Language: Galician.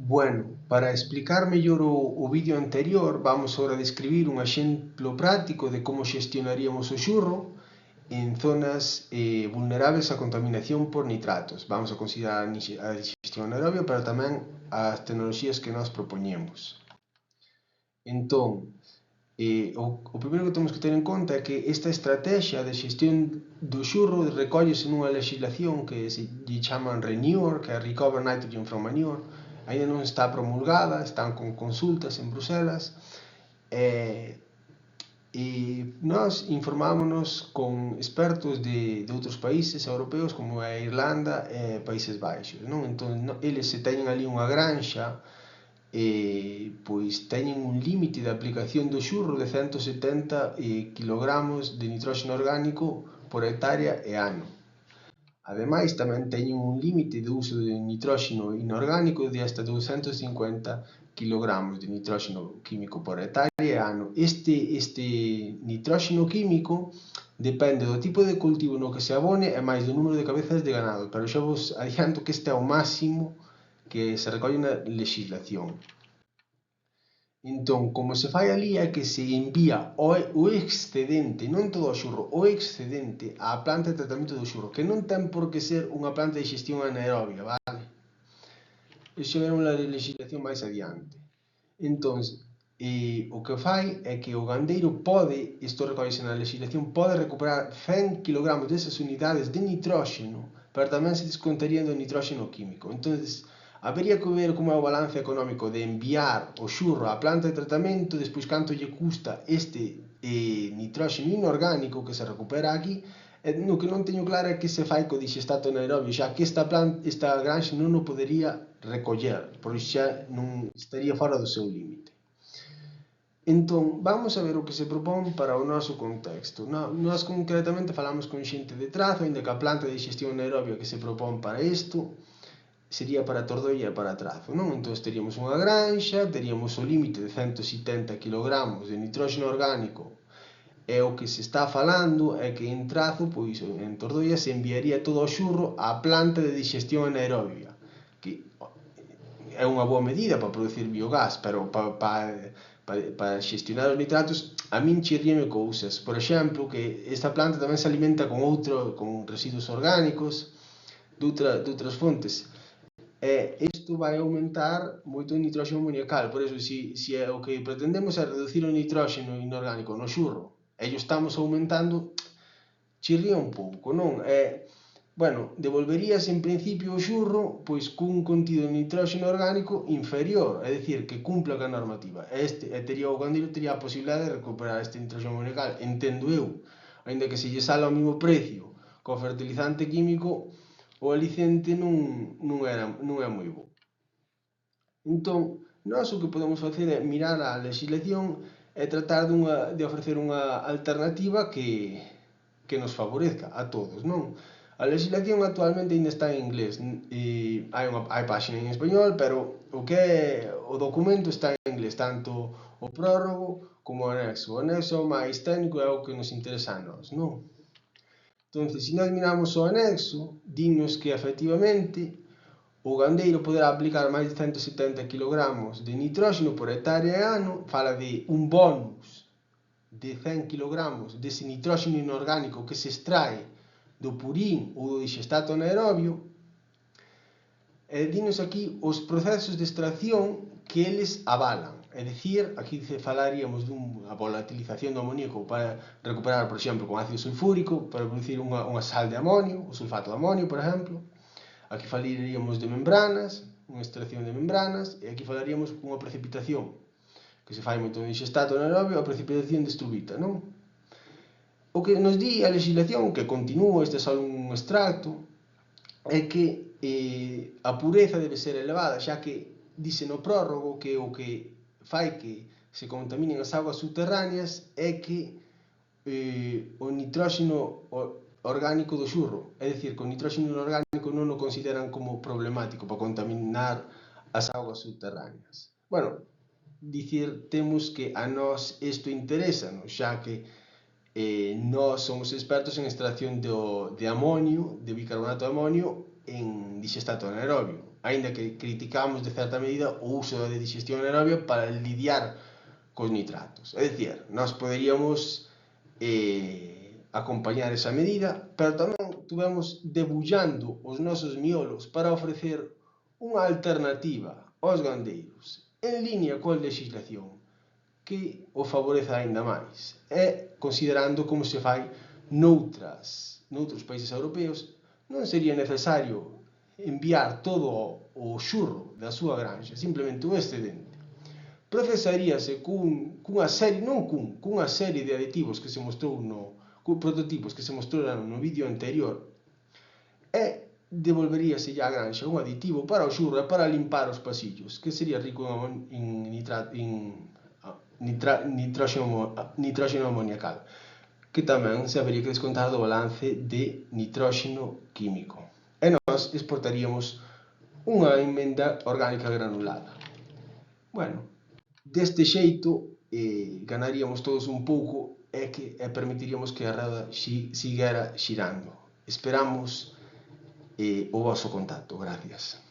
Bueno, para explicar mellor o vídeo anterior, vamos agora describir un exemplo práctico de como xestionaríamos o xurro en zonas vulnerables á contaminación por nitratos. Vamos a considerar a digestión anaerobia, pero tamén as tecnoloxías que nós propoñemos. Entón, o primeiro que temos que ter en conta é que esta estrategia de xestión do xurro recóllese nunha legislación que se lle chaman RENIUR, que é Recover Nitrogen from Manure. Ainda non está promulgada, están con consultas en Bruselas, e nós informámonos con expertos de outros países europeos como é Irlanda e Países Baixos, non? Entón, eles se teñen ali unha granxa, pois teñen un límite de aplicación do xurro de 170 kg de nitróxeno orgánico por hectárea e ano. Ademais, tamén teñen un límite de uso de nitróxeno inorgánico de hasta 250 kg de nitróxeno químico por hectárea e ano. Este nitróxeno químico depende do tipo de cultivo no que se abone e máis do número de cabezas de ganado, pero xa vos adianto que este é o máximo que se recolle na legislación. Entón, como se fai ali é que se envía o excedente, non todo o xurro, o excedente á planta de tratamento do xurro, que non ten por que ser unha planta de xestión anaerobia, vale? Iso é unha legislación máis adiante. Entón, o que fai é que o gandeiro pode, isto recollese na legislación, pode recuperar 100 kg desas unidades de nitróxeno, pero tamén se descontarían do nitróxeno químico. Entón, habería que ver como é o balance económico de enviar o xurro á planta de tratamento, despois canto lle custa este nitróxeno inorgánico que se recupera aquí, no que non teño claro é que se fai co dixestato anaerobio, xa que esta granxa non o podería recoller, pois xa non estaría fora do seu límite. Entón, vamos a ver o que se propón para o noso contexto. Nós concretamente falamos con xente de Trazo, ainda que a planta de xestión anaerobia que se propón para isto sería para Tordoia e para Trazo, non? Entón, teríamos unha granxa, teríamos o límite de 170 kg de nitróxeno orgánico, e o que se está falando é que en Trazo, pois en Tordoia, se enviaría todo o xurro á planta de digestión anaerobia, que é unha boa medida para producir biogás, pero para xestionar os nitratos a min chirríame cousas. Por exemplo, que esta planta tamén se alimenta con residuos orgánicos de outras fontes. Isto vai aumentar moito o nitróxeno amoniacal, por eso, se o que pretendemos é reducir o nitróxeno inorgánico no xurro e o estamos aumentando, chirría un pouco, non? Bueno, devolveríase en principio o xurro pois cun contido de nitróxeno orgánico inferior, é dicir, que cumpla ca normativa. O gandeiro tería a posibilidade de recuperar este nitróxeno amoniacal, entendo eu, ainda que se lle sala ao mesmo precio co fertilizante químico, o alicente non é moi bo. Entón, nós o que podemos facer é mirar a legislación e tratar de ofrecer unha alternativa que nos favorezca a todos, non? A legislación actualmente ainda está en inglés, hai páxina en español, pero o documento está en inglés, tanto o prórrogo como o anexo. O anexo máis técnico é o que nos interesa a nós, non? Entón, se nós miramos o anexo, dinnos que efectivamente o gandeiro poderá aplicar máis de 170 kg de nitróxeno por hectárea e ano, fala de un bonus de 100 kg dese nitróxeno inorgánico que se extrae do purín ou do dixestato anaerobio, e dinos aquí os procesos de extracción que eles avalan. É dicir, aquí falaríamos dunha volatilización do amoníaco para recuperar, por exemplo, con ácido sulfúrico, para producir unha sal de amonio, o sulfato de amonio, por exemplo. Aquí falaríamos de membranas, unha extracción de membranas, e aquí falaríamos cunha precipitación, que se fai moito no dixestato anaerobio, a precipitación de estrubita, non? O que nos di a legislación, que continúa, este é só un extracto, é que a pureza debe ser elevada, xa que dice no prórrogo que o que fai que se contaminen as augas subterráneas é que o nitróxeno orgánico do xurro, é dicir, que o nitróxeno inorgánico non o consideran como problemático para contaminar as augas subterráneas. Bueno, dicir, temos que a nós isto interesa, xa que nós somos expertos en extracción de amonio, de bicarbonato de amonio, en dixestato anaerobio. aínda que criticamos de certa medida o uso da digestión anaerobia para lidiar cos nitratos. É dicir, nós poderíamos acompañar esa medida, pero tamén tuvemos debullando os nosos miolos para ofrecer unha alternativa aos gandeiros en línea coa legislación que o favoreza aínda máis, e considerando como se fai noutros países europeos, non sería necesario enviar todo o xurro da súa granxa, simplemente un excedente. Procesaríase cunha serie, non cunha serie de aditivos que se mostrou prototipos que se mostraron no vídeo anterior, e devolveríase á granxa un aditivo para o xurro e para limpar os pasillos, que sería rico en nitróxeno amoniacal, que tamén se habería que descontar do balance de nitróxeno químico. E nós exportaríamos unha emenda orgánica granulada. Bueno, deste xeito ganaríamos todos un pouco e permitiríamos que a roda seguira xirando. Esperamos o voso contacto. Gracias.